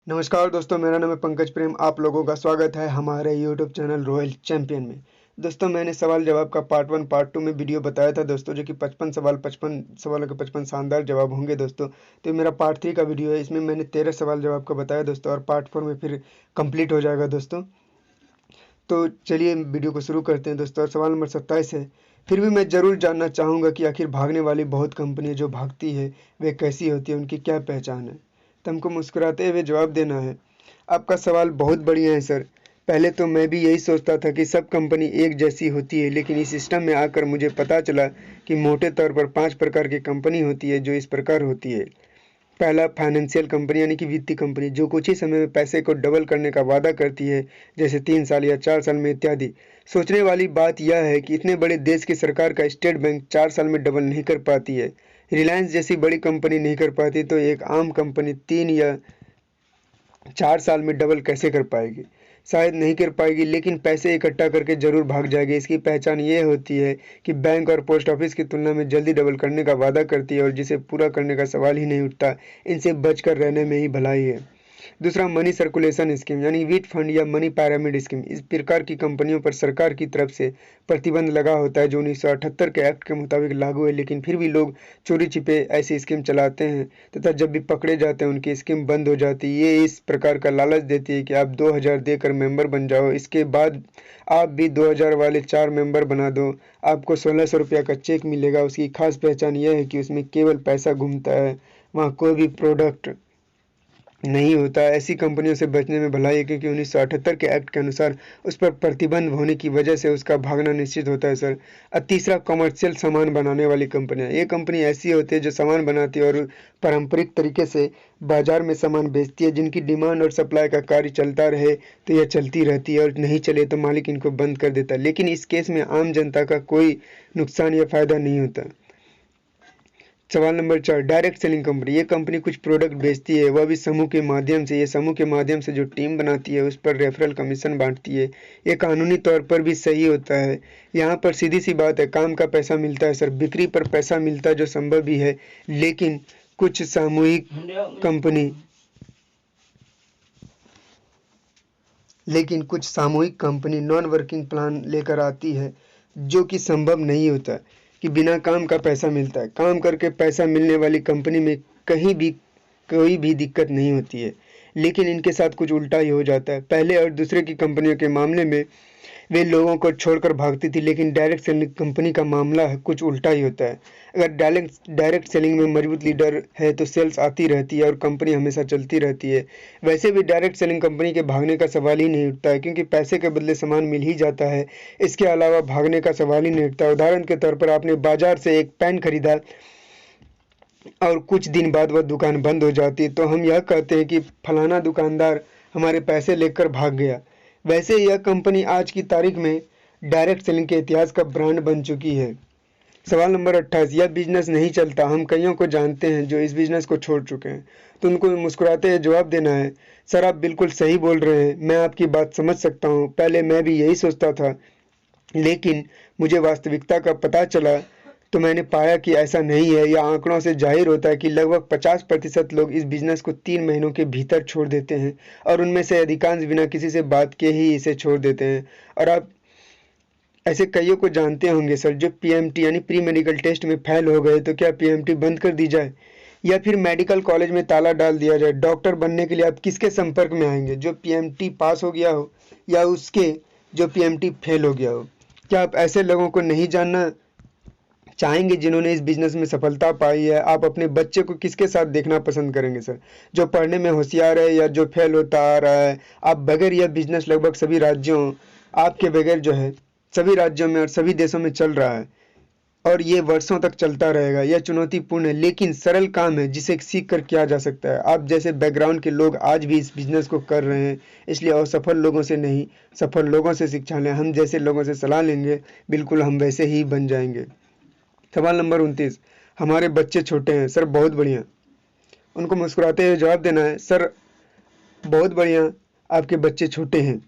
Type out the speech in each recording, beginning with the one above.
नमस्कार दोस्तों, मेरा नाम है पंकज प्रेम। आप लोगों का स्वागत है हमारे यूट्यूब चैनल रॉयल चैंपियन में। दोस्तों, मैंने सवाल जवाब का पार्ट 1 पार्ट 2 में वीडियो बताया था दोस्तों, जो कि 55 सवालों के 55 शानदार जवाब होंगे दोस्तों। तो ये मेरा पार्ट 3 का वीडियो है। इसमें मैंने 13 सवाल जवाब का बताया दोस्तों, और पार्ट 4 में फिर कंप्लीट हो जाएगा दोस्तों। तो चलिए वीडियो को शुरू करते हैं दोस्तों। और सवाल नंबर 27 है, फिर भी मैं ज़रूर जानना चाहूँगा कि आखिर भागने वाली बहुत कंपनियाँ जो भागती है वे कैसी होती है, उनकी क्या पहचान है। तो हमको मुस्कुराते हुए जवाब देना है। आपका सवाल बहुत बढ़िया है सर। पहले तो मैं भी यही सोचता था कि सब कंपनी एक जैसी होती है, लेकिन इस सिस्टम में आकर मुझे पता चला कि मोटे तौर पर 5 प्रकार की कंपनी होती है, जो इस प्रकार होती है। पहला, फाइनेंशियल कंपनी यानी कि वित्तीय कंपनी, जो कुछ ही समय में पैसे को डबल करने का वादा करती है, जैसे 3 साल या 4 साल में इत्यादि। सोचने वाली बात यह है कि इतने बड़े देश की सरकार का स्टेट बैंक 4 साल में डबल नहीं कर पाती है। रिलायंस जैसी बड़ी कंपनी नहीं कर पाती, तो एक आम कंपनी 3 या 4 साल में डबल कैसे कर पाएगी? शायद नहीं कर पाएगी, लेकिन पैसे इकट्ठा करके ज़रूर भाग जाएगी। इसकी पहचान ये होती है कि बैंक और पोस्ट ऑफिस की तुलना में जल्दी डबल करने का वादा करती है, और जिसे पूरा करने का सवाल ही नहीं उठता। इनसे बचकर रहने में ही भलाई है। दूसरा, मनी सर्कुलेशन स्कीम यानी विट फंड या मनी पिरामिड स्कीम। इस प्रकार की कंपनियों पर सरकार की तरफ से प्रतिबंध लगा होता है, जो 1978 के एक्ट के मुताबिक लागू है, लेकिन फिर भी लोग चोरी छिपे ऐसी स्कीम चलाते हैं, तथा जब भी पकड़े जाते हैं उनकी स्कीम बंद हो जाती है। ये इस प्रकार का लालच देती है कि आप 2000 देकर मेंबर बन जाओ, इसके बाद आप भी 2000 वाले 4 मेंबर बना दो, आपको 1600 रुपया का चेक मिलेगा। उसकी खास पहचान यह है कि उसमें केवल पैसा घूमता है, वहाँ कोई भी प्रोडक्ट नहीं होता है। ऐसी कंपनियों से बचने में भलाई है, क्योंकि 1978 के एक्ट के अनुसार उस पर प्रतिबंध होने की वजह से उसका भागना निश्चित होता है सर। तीसरा, कमर्शियल सामान बनाने वाली कंपनियां। ये कंपनी ऐसी होती है जो सामान बनाती है और पारंपरिक तरीके से बाजार में सामान बेचती है, जिनकी डिमांड और सप्लाई का कार्य चलता रहे तो यह चलती रहती है, और नहीं चले तो मालिक इनको बंद कर देता है। लेकिन इस केस में आम जनता का कोई नुकसान या फायदा नहीं होता। सवाल नंबर 4, डायरेक्ट सेलिंग कंपनी। ये कंपनी कुछ प्रोडक्ट बेचती है, वह भी समूह के माध्यम से। ये समूह के माध्यम से जो टीम बनाती है उस पर रेफरल कमीशन बांटती है। ये कानूनी तौर पर भी सही होता है। यहाँ पर सीधी सी बात है, काम का पैसा मिलता है सर। बिक्री पर पैसा मिलता है, जो संभव भी है, लेकिन कुछ सामूहिक कंपनी नॉन वर्किंग प्लान लेकर आती है, जो कि संभव नहीं होता कि बिना काम का पैसा मिलता है। काम करके पैसा मिलने वाली कंपनी में कहीं भी कोई भी दिक्कत नहीं होती है, लेकिन इनके साथ कुछ उल्टा ही हो जाता है। पहले और दूसरे की कंपनियों के मामले में वे लोगों को छोड़कर भागती थी, लेकिन डायरेक्ट सेलिंग कंपनी का मामला कुछ उल्टा ही होता है। अगर डायरेक्ट सेलिंग में मजबूत लीडर है तो सेल्स आती रहती है और कंपनी हमेशा चलती रहती है। वैसे भी डायरेक्ट सेलिंग कंपनी के भागने का सवाल ही नहीं उठता है, क्योंकि पैसे के बदले सामान मिल ही जाता है। इसके अलावा भागने का सवाल ही नहीं उठता। उदाहरण के तौर पर आपने बाजार से एक पेन खरीदा और कुछ दिन बाद वह दुकान बंद हो जाती है, तो हम यह कहते हैं कि फलाना दुकानदार हमारे पैसे लेकर भाग गया। वैसे यह कंपनी आज की तारीख में डायरेक्ट सेलिंग के इतिहास का ब्रांड बन चुकी है। सवाल नंबर 28, यह बिजनेस नहीं चलता। हम कईयों को जानते हैं जो इस बिजनेस को छोड़ चुके हैं। तो उनको मुस्कुराते हुए जवाब देना है, सर आप बिल्कुल सही बोल रहे हैं, मैं आपकी बात समझ सकता हूँ। पहले मैं भी यही सोचता था, लेकिन मुझे वास्तविकता का पता चला तो मैंने पाया कि ऐसा नहीं है। यह आंकड़ों से जाहिर होता है कि लगभग 50% लोग इस बिजनेस को 3 महीनों के भीतर छोड़ देते हैं, और उनमें से अधिकांश बिना किसी से बात के ही इसे छोड़ देते हैं। और आप ऐसे कईयों को जानते होंगे सर, जो पीएमटी यानी प्री मेडिकल टेस्ट में फेल हो गए। तो क्या पीएमटी बंद कर दी जाए, या फिर मेडिकल कॉलेज में ताला डाल दिया जाए? डॉक्टर बनने के लिए आप किसके संपर्क में आएंगे, जो पीएमटी पास हो गया हो या उसके जो पीएमटी फेल हो गया हो? क्या आप ऐसे लोगों को नहीं जानना चाहेंगे जिन्होंने इस बिजनेस में सफलता पाई है? आप अपने बच्चे को किसके साथ देखना पसंद करेंगे सर, जो पढ़ने में होशियार है या जो फेल होता आ रहा है? आप बगैर यह बिजनेस लगभग सभी राज्यों, आपके बगैर जो है सभी राज्यों में और सभी देशों में चल रहा है, और ये वर्षों तक चलता रहेगा। यह चुनौतीपूर्ण है, लेकिन सरल काम है जिसे सीख कर किया जा सकता है। आप जैसे बैकग्राउंड के लोग आज भी इस बिजनेस को कर रहे हैं, इसलिए असफल लोगों से नहीं, सफल लोगों से शिक्षा लें। हम जैसे लोगों से सलाह लेंगे, बिल्कुल हम वैसे ही बन जाएंगे। सवाल नंबर 29, हमारे बच्चे छोटे हैं सर। बहुत बढ़िया। उनको मुस्कुराते हुए जवाब देना है, सर बहुत बढ़िया, आपके बच्चे छोटे हैं।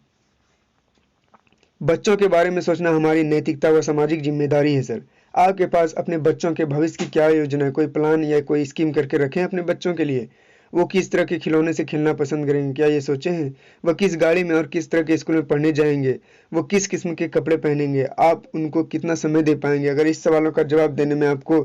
बच्चों के बारे में सोचना हमारी नैतिकता व सामाजिक जिम्मेदारी है सर। आपके पास अपने बच्चों के भविष्य की क्या योजना है? कोई प्लान या कोई स्कीम करके रखें अपने बच्चों के लिए? वो किस तरह के खिलौने से खेलना पसंद करेंगे, क्या ये सोचे हैं? वह किस गाड़ी में और किस तरह के स्कूल में पढ़ने जाएंगे, वो किस किस्म के कपड़े पहनेंगे, आप उनको कितना समय दे पाएंगे? अगर इस सवालों का जवाब देने में आपको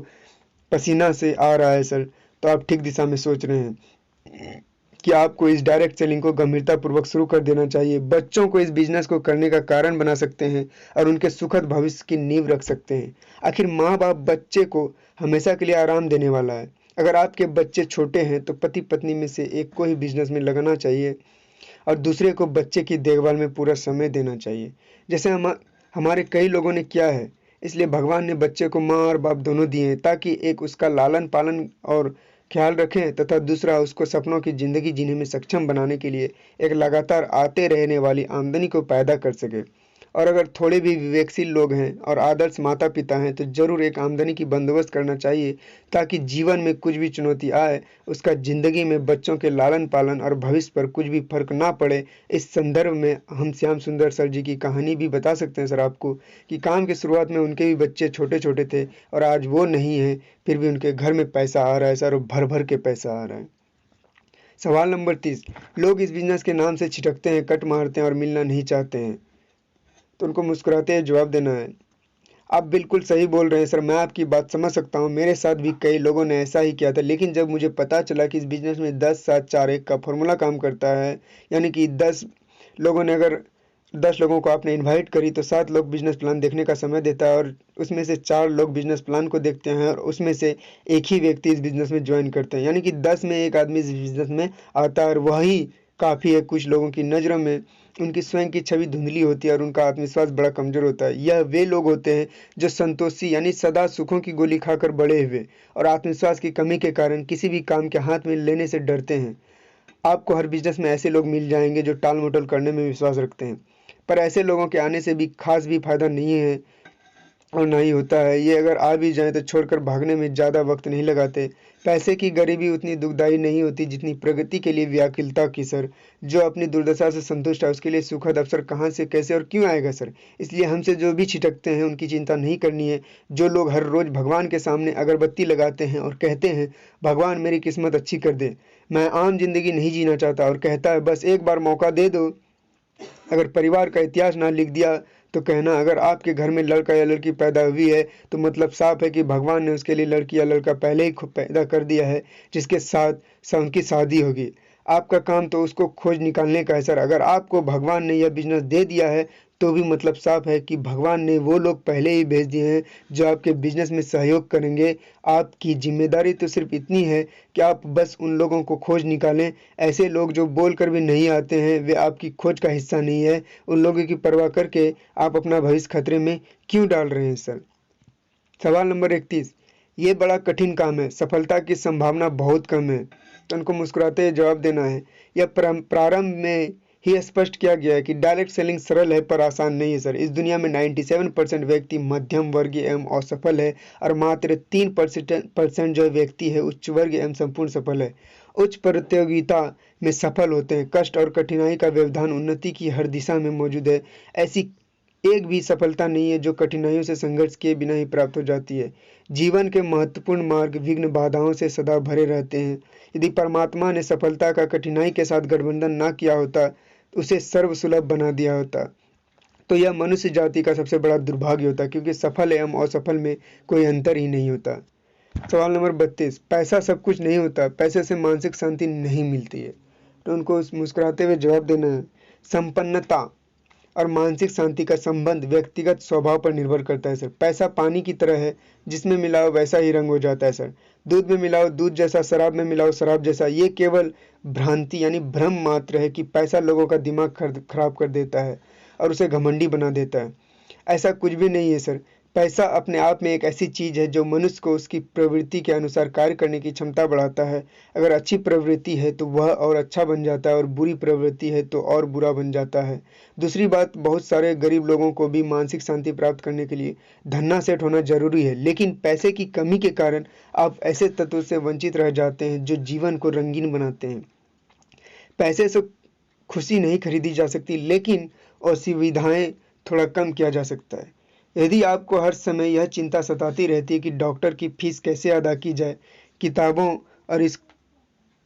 पसीना से आ रहा है सर, तो आप ठीक दिशा में सोच रहे हैं कि आपको इस डायरेक्ट सेलिंग को गंभीरतापूर्वक शुरू कर देना चाहिए। बच्चों को इस बिजनेस को करने का कारण बना सकते हैं और उनके सुखद भविष्य की नींव रख सकते हैं। आखिर माँ बाप बच्चे को हमेशा के लिए आराम देने वाला है। अगर आपके बच्चे छोटे हैं तो पति पत्नी में से एक को ही बिजनेस में लगाना चाहिए और दूसरे को बच्चे की देखभाल में पूरा समय देना चाहिए, जैसे हमारे कई लोगों ने किया है। इसलिए भगवान ने बच्चे को माँ और बाप दोनों दिए हैं, ताकि एक उसका लालन पालन और ख्याल रखें तथा दूसरा उसको सपनों की ज़िंदगी जीने में सक्षम बनाने के लिए एक लगातार आते रहने वाली आमदनी को पैदा कर सके। और अगर थोड़े भी विवेकशील लोग हैं और आदर्श माता पिता हैं तो ज़रूर एक आमदनी की बंदोबस्त करना चाहिए, ताकि जीवन में कुछ भी चुनौती आए उसका ज़िंदगी में बच्चों के लालन पालन और भविष्य पर कुछ भी फर्क ना पड़े। इस संदर्भ में हम श्याम सुंदर सर जी की कहानी भी बता सकते हैं सर आपको, कि काम की शुरुआत में उनके भी बच्चे छोटे छोटे थे और आज वो नहीं हैं, फिर भी उनके घर में पैसा आ रहा है सर, और भर भर के पैसा आ रहा है। सवाल नंबर 30, लोग इस बिजनेस के नाम से छिटकते हैं, कट मारते हैं और मिलना नहीं चाहते हैं, तो उनको मुस्कुराते हुए जवाब देना है। आप बिल्कुल सही बोल रहे हैं सर, मैं आपकी बात समझ सकता हूँ। मेरे साथ भी कई लोगों ने ऐसा ही किया था, लेकिन जब मुझे पता चला कि इस बिजनेस में 10-7-4-1 का फॉर्मूला काम करता है, यानी कि 10 लोगों ने अगर 10 लोगों को आपने इनवाइट करी तो 7 लोग बिजनेस प्लान देखने का समय देता है और उसमें से 4 लोग बिजनेस प्लान को देखते हैं और उसमें से एक ही व्यक्ति इस बिजनेस में ज्वाइन करते हैं, यानी कि 10 में एक आदमी इस बिजनेस में आता है और वही काफ़ी है। कुछ लोगों की नज़रों में उनकी स्वयं की छवि धुंधली होती है और उनका आत्मविश्वास बड़ा कमज़ोर होता है। यह वे लोग होते हैं जो संतोषी यानी सदा सुखों की गोली खाकर बड़े हुए और आत्मविश्वास की कमी के कारण किसी भी काम के हाथ में लेने से डरते हैं। आपको हर बिजनेस में ऐसे लोग मिल जाएंगे जो टाल मटोल करने में विश्वास रखते हैं, पर ऐसे लोगों के आने से भी खास भी फायदा नहीं है और ना ही होता है। ये अगर आ भी जाएं तो छोड़कर भागने में ज़्यादा वक्त नहीं लगाते। पैसे की गरीबी उतनी दुखदाई नहीं होती जितनी प्रगति के लिए व्याकुलता की सर। जो अपनी दुर्दशा से संतुष्ट है उसके लिए सुखद अवसर कहाँ से कैसे और क्यों आएगा सर। इसलिए हमसे जो भी छिटकते हैं उनकी चिंता नहीं करनी है। जो लोग हर रोज़ भगवान के सामने अगरबत्ती लगाते हैं और कहते हैं भगवान मेरी किस्मत अच्छी कर दे, मैं आम जिंदगी नहीं जीना चाहता, और कहता है बस एक बार मौका दे दो, अगर परिवार का इतिहास ना लिख दिया तो कहना अगर आपके घर में लड़का या लड़की पैदा हुई है तो मतलब साफ है कि भगवान ने उसके लिए लड़की या लड़का पहले ही पैदा कर दिया है जिसके साथ उनकी शादी होगी। आपका काम तो उसको खोज निकालने का है सर। अगर आपको भगवान ने यह बिजनेस दे दिया है तो भी मतलब साफ है कि भगवान ने वो लोग पहले ही भेज दिए हैं जो आपके बिजनेस में सहयोग करेंगे। आपकी जिम्मेदारी तो सिर्फ इतनी है कि आप बस उन लोगों को खोज निकालें। ऐसे लोग जो बोल कर भी नहीं आते हैं वे आपकी खोज का हिस्सा नहीं है। उन लोगों की परवाह करके आप अपना भविष्य खतरे में क्यों डाल रहे हैं सर। सवाल नंबर 31, ये बड़ा कठिन काम है, सफलता की संभावना बहुत कम है, तो उनको मुस्कुराते हुए जवाब देना है। यह प्रारंभ में ही स्पष्ट किया गया है कि डायरेक्ट सेलिंग सरल है पर आसान नहीं है सर। इस दुनिया में 97% व्यक्ति मध्यम वर्गीय एवं असफल है और मात्र 3% जो व्यक्ति है उच्च वर्ग एवं संपूर्ण सफल है। उच्च प्रतियोगिता में सफल होते हैं। कष्ट और कठिनाई का व्यवधान उन्नति की हर दिशा में मौजूद है। ऐसी एक भी सफलता नहीं है जो कठिनाइयों से संघर्ष किए बिना ही प्राप्त हो जाती है। जीवन के महत्वपूर्ण मार्ग विघ्न बाधाओं से सदा भरे रहते हैं। यदि परमात्मा ने सफलता का कठिनाई के साथ गठबंधन ना किया होता, उसे सर्वसुलभ बना दिया होता, तो यह मनुष्य जाति का सबसे बड़ा दुर्भाग्य होता, क्योंकि सफल एवं असफल में कोई अंतर ही नहीं होता। सवाल नंबर 32, पैसा सब कुछ नहीं होता, पैसे से मानसिक शांति नहीं मिलती है, तो उनको मुस्कुराते हुए जवाब देना है। संपन्नता और मानसिक शांति का संबंध व्यक्तिगत स्वभाव पर निर्भर करता है सर। पैसा पानी की तरह है, जिसमें मिलाओ वैसा ही रंग हो जाता है सर। दूध में मिलाओ दूध जैसा, शराब में मिलाओ शराब जैसा। ये केवल भ्रांति यानी भ्रम मात्र है कि पैसा लोगों का दिमाग खराब कर देता है और उसे घमंडी बना देता है। ऐसा कुछ भी नहीं है सर। पैसा अपने आप में एक ऐसी चीज़ है जो मनुष्य को उसकी प्रवृत्ति के अनुसार कार्य करने की क्षमता बढ़ाता है। अगर अच्छी प्रवृत्ति है तो वह और अच्छा बन जाता है और बुरी प्रवृत्ति है तो और बुरा बन जाता है। दूसरी बात, बहुत सारे गरीब लोगों को भी मानसिक शांति प्राप्त करने के लिए धन्ना सेठ होना जरूरी है, लेकिन पैसे की कमी के कारण आप ऐसे तत्वों से वंचित रह जाते हैं जो जीवन को रंगीन बनाते हैं। पैसे से खुशी नहीं खरीदी जा सकती, लेकिन असुविधाएं थोड़ा कम किया जा सकता है। यदि आपको हर समय यह चिंता सताती रहती है कि डॉक्टर की फीस कैसे अदा की जाए, किताबों और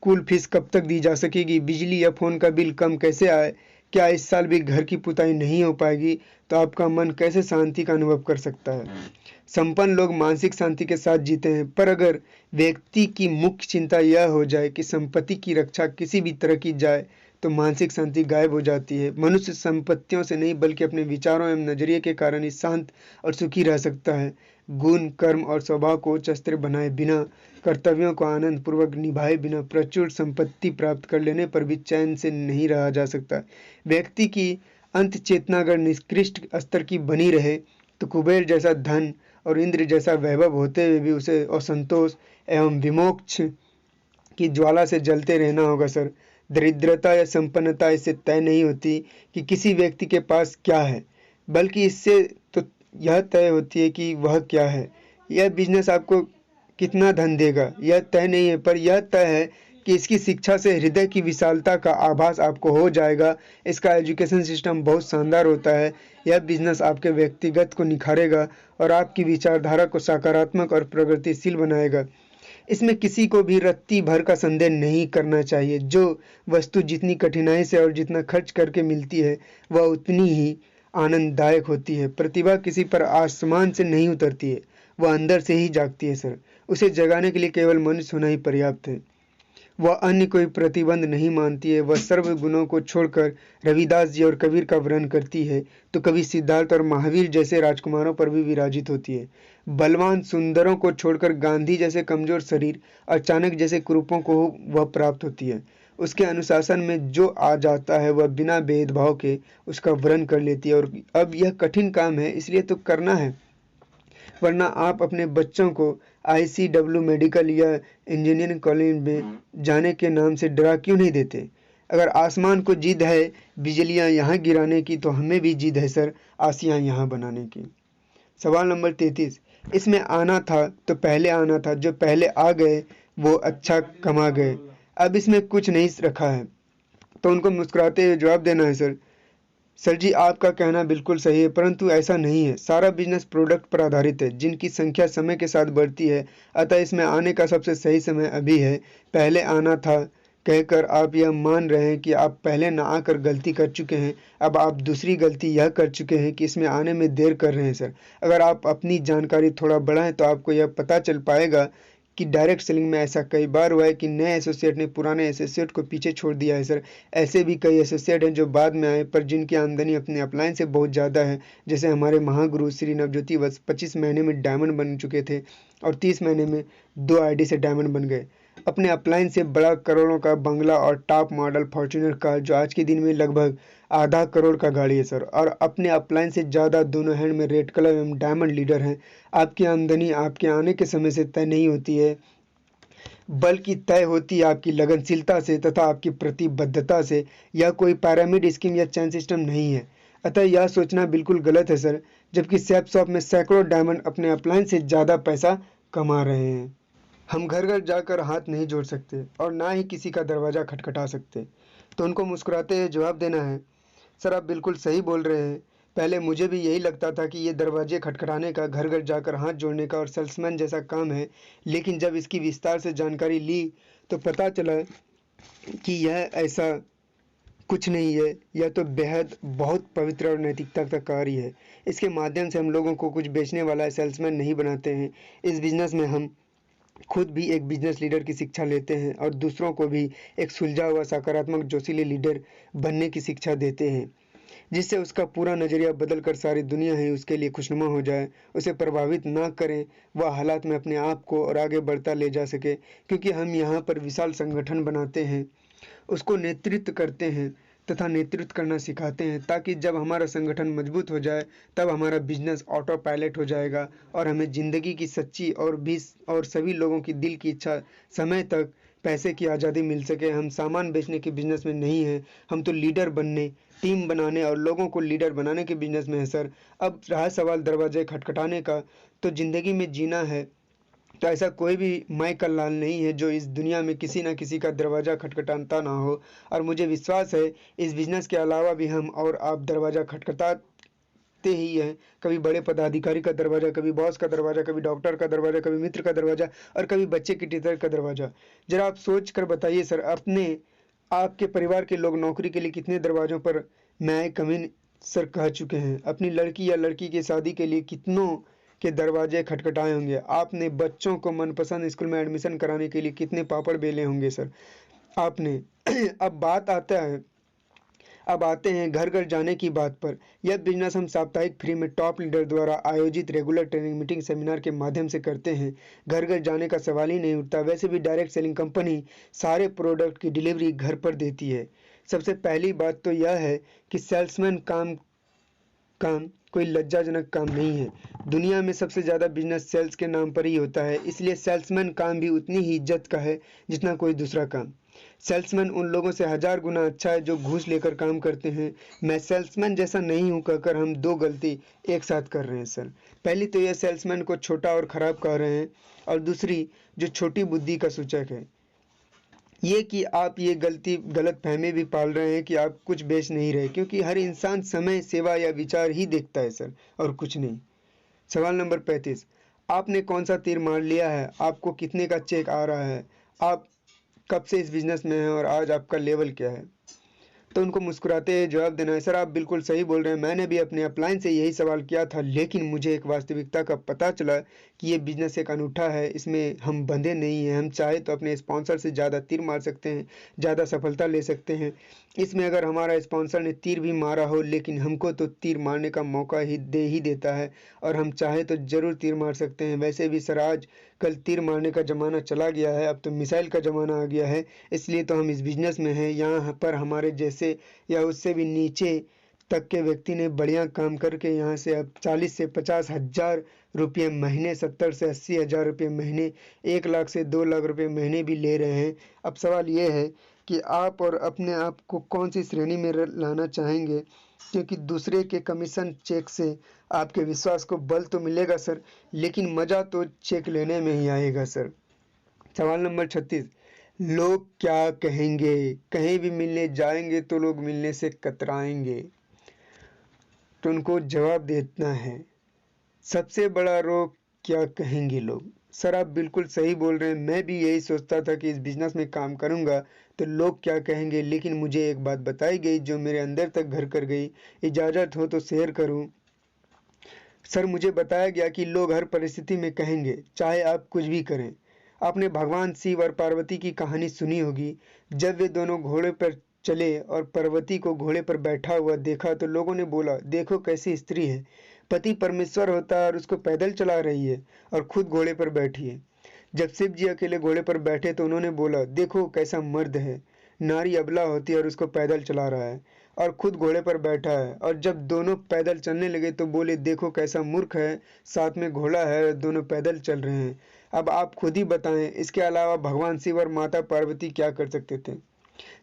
स्कूल फीस कब तक दी जा सकेगी, बिजली या फ़ोन का बिल कम कैसे आए, क्या इस साल भी घर की पुताई नहीं हो पाएगी, तो आपका मन कैसे शांति का अनुभव कर सकता है। संपन्न लोग मानसिक शांति के साथ जीते हैं, पर अगर व्यक्ति की मुख्य चिंता यह हो जाए कि संपत्ति की रक्षा किसी भी तरह की जाए, तो मानसिक शांति गायब हो जाती है। मनुष्य संपत्तियों से नहीं बल्कि अपने विचारों एवं नजरिए के कारण ही शांत और सुखी रह सकता है। गुण, कर्म और स्वभाव को उच्च स्तर बनाए बिना, कर्तव्यों को आनंद पूर्वक निभाए बिना प्रचुर संपत्ति प्राप्त कर लेने पर भी चैन से नहीं रहा जा सकता। व्यक्ति की अंत चेतना अगर निकृष्ट स्तर की बनी रहे, तो कुबेर जैसा धन और इंद्र जैसा वैभव होते हुए भी उसे असंतोष एवं विमोक्ष की ज्वाला से जलते रहना होगा सर। दरिद्रता या संपन्नता इससे तय नहीं होती कि किसी व्यक्ति के पास क्या है, बल्कि इससे तो यह तय होती है कि वह क्या है। यह बिजनेस आपको कितना धन देगा यह तय नहीं है, पर यह तय है कि इसकी शिक्षा से हृदय की विशालता का आभास आपको हो जाएगा। इसका एजुकेशन सिस्टम बहुत शानदार होता है। यह बिजनेस आपके व्यक्तिगत को निखारेगा और आपकी विचारधारा को सकारात्मक और प्रगतिशील बनाएगा। इसमें किसी को भी रत्ती भर का संदेह नहीं करना चाहिए। जो वस्तु जितनी कठिनाई से और जितना खर्च करके मिलती है, वह उतनी ही आनंददायक होती है। प्रतिभा किसी पर आसमान से नहीं उतरती है, वह अंदर से ही जागती है सर। उसे जगाने के लिए केवल मनुष्य होना ही पर्याप्त है। वह अन्य कोई प्रतिबंध नहीं मानती है। वह सर्व गुणों को छोड़कर रविदास जी और कबीर का वर्णन करती है, तो कभी सिद्धार्थ और महावीर जैसे राजकुमारों पर भी विराजित होती है। बलवान सुंदरों को छोड़कर गांधी जैसे कमजोर शरीर और चाणक्य जैसे कुरूपों को वह प्राप्त होती है। उसके अनुशासन में जो आ जाता है, वह बिना भेदभाव के उसका वर्णन कर लेती है। और अब यह कठिन काम है, इसलिए तो करना है, वरना आप अपने बच्चों को ICW मेडिकल या इंजीनियरिंग कॉलेज में जाने के नाम से डरा क्यों नहीं देते। अगर आसमान को जिद है बिजलियां यहाँ गिराने की, तो हमें भी जिद है सर आसियां यहाँ बनाने की। सवाल नंबर 33, इसमें आना था तो पहले आना था, जो पहले आ गए वो अच्छा कमा गए, अब इसमें कुछ नहीं रखा है। तो उनको मुस्कुराते हुए जवाब देना है सर जी आपका कहना बिल्कुल सही है, परंतु ऐसा नहीं है। सारा बिजनेस प्रोडक्ट पर आधारित है, जिनकी संख्या समय के साथ बढ़ती है। अतः इसमें आने का सबसे सही समय अभी है। पहले आना था कहकर आप यह मान रहे हैं कि आप पहले ना आकर गलती कर चुके हैं। अब आप दूसरी गलती यह कर चुके हैं कि इसमें आने में देर कर रहे हैं सर। अगर आप अपनी जानकारी थोड़ा बढ़ाएं तो आपको यह पता चल पाएगा कि डायरेक्ट सेलिंग में ऐसा कई बार हुआ है कि नए एसोसिएट ने पुराने एसोसिएट को पीछे छोड़ दिया है सर। ऐसे भी कई एसोसिएट हैं जो बाद में आए, पर जिनकी आमदनी अपने अपलाइन से बहुत ज़्यादा है। जैसे हमारे महागुरु श्री नवज्योति बस 25 महीने में डायमंड बन चुके थे और 30 महीने में 2 ID से डायमंड बन गए। अपने अपलाइन से बड़ा करोड़ों का बंगला और टॉप मॉडल फॉर्च्यूनर कार, जो आज के दिन में लगभग आधा करोड़ का गाड़ी है सर, और अपने अपलाइन से ज़्यादा दोनों हैंड में रेड कलर एवं डायमंड लीडर हैं। आपकी आमदनी आपके आने के समय से तय नहीं होती है, बल्कि तय होती है आपकी लगनशीलता से तथा आपकी प्रतिबद्धता से। यह कोई पैरामिड स्कीम या चैन सिस्टम नहीं है। अतः यह सोचना बिल्कुल गलत है सर, जबकि सैप शॉप में सैकड़ों डायमंड अपने अपलाइन से ज़्यादा पैसा कमा रहे हैं। हम घर घर जाकर हाथ नहीं जोड़ सकते और ना ही किसी का दरवाज़ा खटखटा सकते। तो उनको मुस्कुराते हुए जवाब देना है, सर आप बिल्कुल सही बोल रहे हैं। पहले मुझे भी यही लगता था कि ये दरवाजे खटखटाने का, घर घर जाकर हाथ जोड़ने का और सेल्समैन जैसा काम है, लेकिन जब इसकी विस्तार से जानकारी ली तो पता चला कि यह ऐसा कुछ नहीं है। यह तो बेहद बहुत पवित्र और नैतिकता का कार्य है। इसके माध्यम से हम लोगों को कुछ बेचने वाला सेल्समैन नहीं बनाते हैं। इस बिज़नेस में हम खुद भी एक बिजनेस लीडर की शिक्षा लेते हैं और दूसरों को भी एक सुलझा हुआ सकारात्मक जोशीले लीडर बनने की शिक्षा देते हैं, जिससे उसका पूरा नज़रिया बदल कर सारी दुनिया ही उसके लिए खुशनुमा हो जाए। उसे प्रभावित ना करें, वह हालात में अपने आप को और आगे बढ़ता ले जा सके। क्योंकि हम यहाँ पर विशाल संगठन बनाते हैं, उसको नेतृत्व करते हैं तथा नेतृत्व करना सिखाते हैं, ताकि जब हमारा संगठन मजबूत हो जाए तब हमारा बिजनेस ऑटो पायलट हो जाएगा और हमें ज़िंदगी की सच्ची और सभी लोगों की दिल की इच्छा समय तक पैसे की आज़ादी मिल सके। हम सामान बेचने के बिजनेस में नहीं हैं, हम तो लीडर बनने, टीम बनाने और लोगों को लीडर बनाने के बिजनेस में है सर। अब रहा सवाल दरवाजे खटखटाने का, तो ज़िंदगी में जीना है तो ऐसा कोई भी माइकल लाल नहीं है जो इस दुनिया में किसी न किसी का दरवाज़ा खटखटाता ना हो। और मुझे विश्वास है इस बिज़नेस के अलावा भी हम और आप दरवाज़ा खटखटाते खटखटाते ही हैं। कभी बड़े पदाधिकारी का दरवाज़ा, कभी बॉस का दरवाज़ा, कभी डॉक्टर का दरवाज़ा, कभी मित्र का दरवाज़ा और कभी बच्चे की टीचर का दरवाज़ा। ज़रा आप सोच कर बताइए सर, आपके परिवार के लोग नौकरी के लिए कितने दरवाज़ों पर मैं आई कम इन सर कह चुके हैं। अपनी लड़की या लड़की की शादी के लिए कितनों के दरवाजे खटखटाए होंगे। आपने बच्चों को मनपसंद स्कूल में एडमिशन कराने के लिए कितने पापड़ बेले होंगे सर आपने। अब आते हैं घर घर जाने की बात पर। यह बिजनेस हम साप्ताहिक फ्री में टॉप लीडर द्वारा आयोजित रेगुलर ट्रेनिंग मीटिंग सेमिनार के माध्यम से करते हैं। घर घर जाने का सवाल ही नहीं उठता। वैसे भी डायरेक्ट सेलिंग कंपनी सारे प्रोडक्ट की डिलीवरी घर पर देती है। सबसे पहली बात तो यह है कि सेल्समैन काम कोई लज्जाजनक काम नहीं है। दुनिया में सबसे ज़्यादा बिजनेस सेल्स के नाम पर ही होता है, इसलिए सेल्समैन काम भी उतनी ही इज्जत का है जितना कोई दूसरा काम। सेल्समैन उन लोगों से 1000 गुना अच्छा है जो घूस लेकर काम करते हैं। मैं सेल्समैन जैसा नहीं हूँ कहकर हम दो गलती एक साथ कर रहे हैं सर। पहली तो यह सेल्समैन को छोटा और ख़राब कह रहे हैं, और दूसरी जो छोटी बुद्धि का सूचक है ये कि आप ये गलत फहमी भी पाल रहे हैं कि आप कुछ बेच नहीं रहे, क्योंकि हर इंसान समय, सेवा या विचार ही देखता है सर, और कुछ नहीं। सवाल नंबर 35, आपने कौन सा तीर मार लिया है? आपको कितने का चेक आ रहा है? आप कब से इस बिजनेस में हैं और आज आपका लेवल क्या है? तो उनको मुस्कुराते हुए जवाब देना है, सर आप बिल्कुल सही बोल रहे हैं, मैंने भी अपने अपलाइन से यही सवाल किया था, लेकिन मुझे एक वास्तविकता का पता चला कि ये बिजनेस एक अनूठा है, इसमें हम बंधे नहीं हैं। हम चाहे तो अपने स्पॉन्सर से ज़्यादा तीर मार सकते हैं, ज़्यादा सफलता ले सकते हैं। इसमें अगर हमारा स्पॉन्सर ने तीर भी मारा हो, लेकिन हमको तो तीर मारने का मौका ही देता है, और हम चाहे तो ज़रूर तीर मार सकते हैं। वैसे भी सर आज कल तीर मारने का ज़माना चला गया है, अब तो मिसाइल का ज़माना आ गया है, इसलिए तो हम इस बिज़नेस में हैं। यहाँ पर हमारे जैसे या उससे भी नीचे तक के व्यक्ति ने बढ़िया काम करके यहाँ से अब 40 से 50 हज़ार रुपये महीने, 70 से 80 हज़ार रुपये महीने, 1 लाख से 2 लाख रुपये महीने भी ले रहे हैं। अब सवाल ये है कि आप और अपने आप को कौन सी श्रेणी में लाना चाहेंगे, क्योंकि दूसरे के कमीशन चेक से आपके विश्वास को बल तो मिलेगा सर, लेकिन मज़ा तो चेक लेने में ही आएगा सर। सवाल नंबर 36, लोग क्या कहेंगे? कहीं भी मिलने जाएंगे तो लोग मिलने से कतराएंगे, तो उनको जवाब देना है, सबसे बड़ा रोग क्या कहेंगे लोग। सर आप बिल्कुल सही बोल रहे हैं, मैं भी यही सोचता था कि इस बिज़नेस में काम करूंगा तो लोग क्या कहेंगे, लेकिन मुझे एक बात बताई गई जो मेरे अंदर तक घर कर गई। इजाज़त हो तो शेयर करूं। सर मुझे बताया गया कि लोग हर परिस्थिति में कहेंगे, चाहे आप कुछ भी करें। आपने भगवान शिव और पार्वती की कहानी सुनी होगी। जब वे दोनों घोड़े पर चले और पार्वती को घोड़े पर बैठा हुआ देखा तो लोगों ने बोला, देखो कैसी स्त्री है, पति परमेश्वर होता है और उसको पैदल चला रही है और खुद घोड़े पर बैठी है। जब शिव जी अकेले घोड़े पर बैठे तो उन्होंने बोला, देखो कैसा मर्द है, नारी अबला होती है और उसको पैदल चला रहा है और खुद घोड़े पर बैठा है। और जब दोनों पैदल चलने लगे तो बोले, देखो कैसा मूर्ख है, साथ में घोड़ा है और दोनों पैदल चल रहे हैं। अब आप खुद ही बताएं, इसके अलावा भगवान शिव और माता पार्वती क्या कर सकते थे?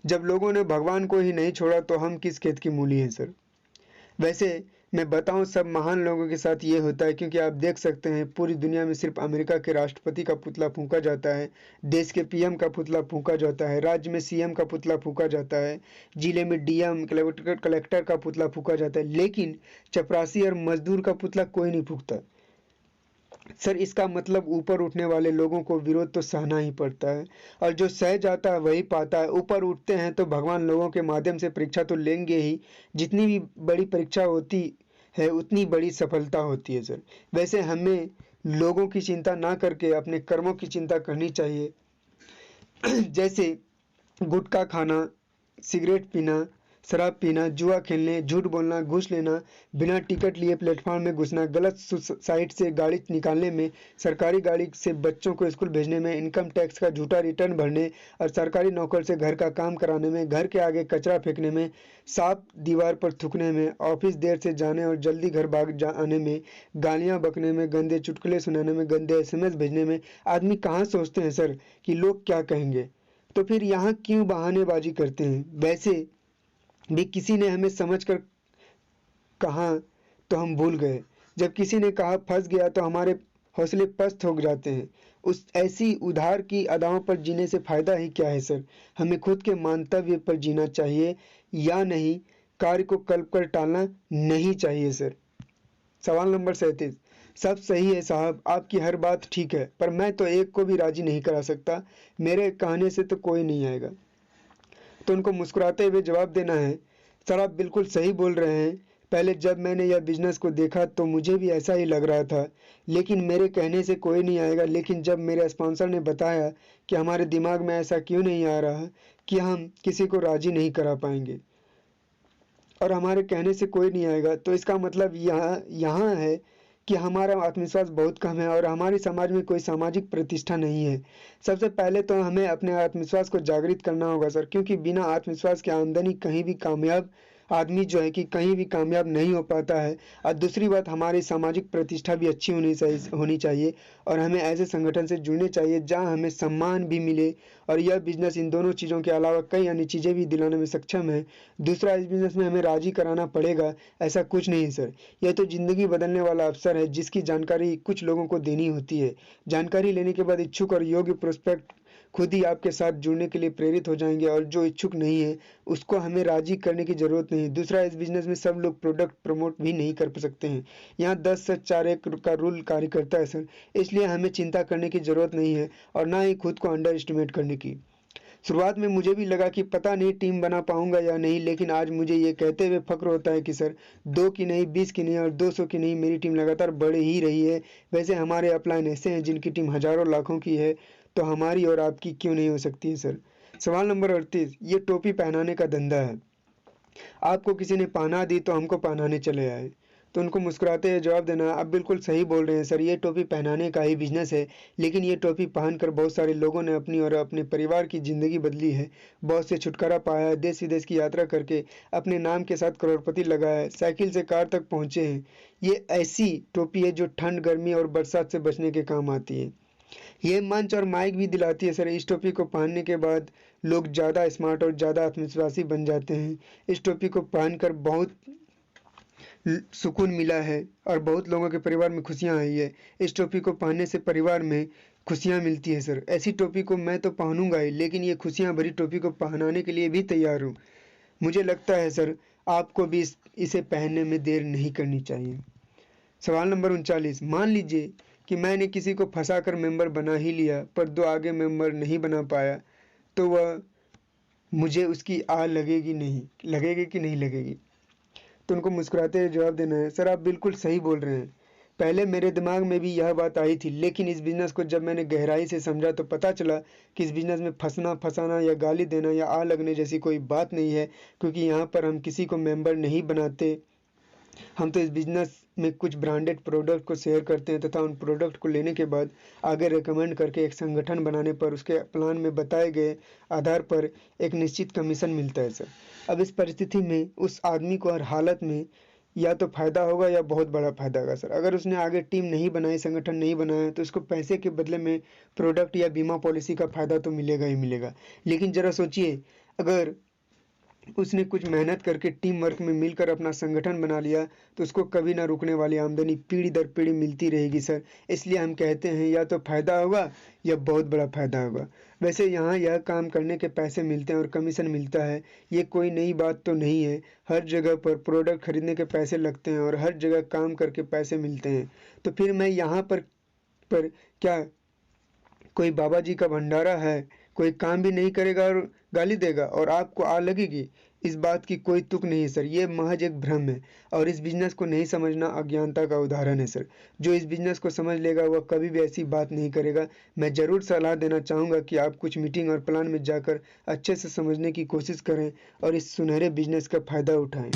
जब लोगों ने भगवान को ही नहीं छोड़ा तो हम किस खेत की मूली हैं सर। वैसे मैं बताऊं, सब महान लोगों के साथ ये होता है, क्योंकि आप देख सकते हैं पूरी दुनिया में सिर्फ अमेरिका के राष्ट्रपति का पुतला फूंका जाता है, देश के पीएम का पुतला फूंका जाता है, राज्य में सीएम का पुतला फूंका जाता है, जिले में डीएम कलेक्टर का पुतला फूंका जाता है, लेकिन चपरासी और मजदूर का पुतला कोई नहीं फूंकता। सर इसका मतलब ऊपर उठने वाले लोगों को विरोध तो सहना ही पड़ता है, और जो सह जाता है वही पाता है। ऊपर उठते हैं तो भगवान लोगों के माध्यम से परीक्षा तो लेंगे ही, जितनी भी बड़ी परीक्षा होती है उतनी बड़ी सफलता होती है सर। वैसे हमें लोगों की चिंता ना करके अपने कर्मों की चिंता करनी चाहिए। जैसे गुटखा खाना, सिगरेट पीना, शराब पीना, जुआ खेलने, झूठ बोलना, घूस लेना, बिना टिकट लिए प्लेटफॉर्म में घुसना, गलत साइट से गाड़ी निकालने में, सरकारी गाड़ी से बच्चों को स्कूल भेजने में, इनकम टैक्स का झूठा रिटर्न भरने और सरकारी नौकर से घर का काम कराने में, घर के आगे कचरा फेंकने में, सांप दीवार पर थूकने में, ऑफिस देर से जाने और जल्दी घर भाग आने में, गालियाँ बकने में, गंदे चुटकुले सुनाने में, गंदे SMS भेजने में, आदमी कहाँ सोचते हैं सर कि लोग क्या कहेंगे? तो फिर यहाँ क्यों बहानेबाजी करते हैं? वैसे भी किसी ने हमें समझकर कहा तो हम भूल गए, जब किसी ने कहा फंस गया तो हमारे हौसले पस्त हो जाते हैं। उस ऐसी उधार की अदाओं पर जीने से फायदा ही क्या है सर। हमें खुद के मंतव्य पर जीना चाहिए या नहीं, कार्य को कल पर टालना नहीं चाहिए सर। सवाल नंबर 37। सब सही है साहब, आपकी हर बात ठीक है, पर मैं तो एक को भी राजी नहीं करा सकता, मेरे कहने से तो कोई नहीं आएगा। तो उनको मुस्कुराते हुए जवाब देना है, सर आप बिल्कुल सही बोल रहे हैं, पहले जब मैंने यह बिजनेस को देखा तो मुझे भी ऐसा ही लग रहा था, लेकिन मेरे कहने से कोई नहीं आएगा। लेकिन जब मेरे स्पॉन्सर ने बताया कि हमारे दिमाग में ऐसा क्यों नहीं आ रहा कि हम किसी को राजी नहीं करा पाएंगे और हमारे कहने से कोई नहीं आएगा, तो इसका मतलब यहाँ है कि हमारा आत्मविश्वास बहुत कम है और हमारे समाज में कोई सामाजिक प्रतिष्ठा नहीं है। सबसे पहले तो हमें अपने आत्मविश्वास को जागृत करना होगा सर, क्योंकि बिना आत्मविश्वास के आमदनी कहीं भी कामयाब आदमी जो है कि कहीं भी कामयाब नहीं हो पाता है। और दूसरी बात, हमारी सामाजिक प्रतिष्ठा भी अच्छी होनी चाहिए और हमें ऐसे संगठन से जुड़ने चाहिए जहां हमें सम्मान भी मिले, और यह बिजनेस इन दोनों चीज़ों के अलावा कई अन्य चीज़ें भी दिलाने में सक्षम है। दूसरा, इस बिजनेस में हमें राजी कराना पड़ेगा ऐसा कुछ नहीं है सर, यह तो ज़िंदगी बदलने वाला अवसर है जिसकी जानकारी कुछ लोगों को देनी होती है। जानकारी लेने के बाद इच्छुक और योग्य प्रोस्पेक्ट खुद ही आपके साथ जुड़ने के लिए प्रेरित हो जाएंगे, और जो इच्छुक नहीं है उसको हमें राजी करने की ज़रूरत नहीं। दूसरा, इस बिजनेस में सब लोग प्रोडक्ट प्रमोट भी नहीं कर सकते हैं, यहाँ 10 से 4 एक का रूल कार्य करता है सर, इसलिए हमें चिंता करने की ज़रूरत नहीं है और ना ही खुद को अंडर एस्टिमेट करने की। शुरुआत में मुझे भी लगा कि पता नहीं टीम बना पाऊंगा या नहीं, लेकिन आज मुझे ये कहते हुए फक्र होता है कि सर 2 की नहीं, 20 की नहीं और 200 की नहीं, मेरी टीम लगातार बढ़ ही रही है। वैसे हमारे अपलाइन ऐसे हैं जिनकी टीम हजारों लाखों की है, तो हमारी और आपकी क्यों नहीं हो सकती है सर। सवाल नंबर 38। ये टोपी पहनाने का धंधा है, आपको किसी ने पहना दी तो हमको पहनाने चले आए। तो उनको मुस्कुराते हुए जवाब देना, आप बिल्कुल सही बोल रहे हैं सर, ये टोपी पहनाने का ही बिजनेस है, लेकिन ये टोपी पहनकर बहुत सारे लोगों ने अपनी और अपने परिवार की ज़िंदगी बदली है, बहुत से छुटकारा पाया है, देश विदेश की यात्रा करके अपने नाम के साथ करोड़पति लगाया है, साइकिल से कार तक पहुँचे हैं। ये ऐसी टोपी है जो ठंड, गर्मी और बरसात से बचने के काम आती है। ये मंच और माइक भी दिलाती है सर। इस टोपी को पहनने के बाद लोग ज़्यादा स्मार्ट और ज़्यादा आत्मविश्वासी बन जाते हैं। इस टोपी को पहनकर बहुत सुकून मिला है और बहुत लोगों के परिवार में खुशियां आई है। इस टोपी को पहनने से परिवार में खुशियां मिलती है सर। ऐसी टोपी को मैं तो पहनूंगा ही, लेकिन ये खुशियां भरी टोपी को पहनाने के लिए भी तैयार हूँ। मुझे लगता है सर आपको भी इसे पहनने में देर नहीं करनी चाहिए। सवाल नंबर 39। मान लीजिए कि मैंने किसी को फंसाकर मेंबर बना ही लिया, पर 2 आगे मेंबर नहीं बना पाया, तो वह मुझे उसकी लगेगी कि नहीं लगेगी। तो उनको मुस्कुराते हुए जवाब देना है, सर आप बिल्कुल सही बोल रहे हैं, पहले मेरे दिमाग में भी यह बात आई थी, लेकिन इस बिज़नेस को जब मैंने गहराई से समझा तो पता चला कि इस बिज़नेस में फंसाना या गाली देना या लगने जैसी कोई बात नहीं है, क्योंकि यहाँ पर हम किसी को मेंबर नहीं बनाते। हम तो इस बिज़नेस में कुछ ब्रांडेड प्रोडक्ट को शेयर करते हैं तथा उन प्रोडक्ट को लेने के बाद आगे रेकमेंड करके एक संगठन बनाने पर उसके प्लान में बताए गए आधार पर एक निश्चित कमीशन मिलता है सर। अब इस परिस्थिति में उस आदमी को हर हालत में या तो फ़ायदा होगा या बहुत बड़ा फ़ायदा होगा सर। अगर उसने आगे टीम नहीं बनाई, संगठन नहीं बनाया, तो उसको पैसे के बदले में प्रोडक्ट या बीमा पॉलिसी का फ़ायदा तो मिलेगा ही मिलेगा। लेकिन ज़रा सोचिए, अगर उसने कुछ मेहनत करके टीम वर्क में मिलकर अपना संगठन बना लिया, तो उसको कभी ना रुकने वाली आमदनी पीढ़ी दर पीढ़ी मिलती रहेगी सर। इसलिए हम कहते हैं या तो फ़ायदा होगा या बहुत बड़ा फ़ायदा होगा। वैसे यहाँ यह काम करने के पैसे मिलते हैं और कमीशन मिलता है, ये कोई नई बात तो नहीं है। हर जगह पर प्रोडक्ट खरीदने के पैसे लगते हैं और हर जगह काम करके पैसे मिलते हैं। तो फिर मैं यहाँ पर क्या कोई बाबा जी का भंडारा है, कोई काम भी नहीं करेगा और गाली देगा और आपको लगेगी? इस बात की कोई तुक नहीं है सर, ये महज एक भ्रम है और इस बिज़नेस को नहीं समझना अज्ञानता का उदाहरण है सर। जो इस बिज़नेस को समझ लेगा वह कभी भी ऐसी बात नहीं करेगा। मैं ज़रूर सलाह देना चाहूँगा कि आप कुछ मीटिंग और प्लान में जाकर अच्छे से समझने की कोशिश करें और इस सुनहरे बिज़नेस का फ़ायदा उठाएँ।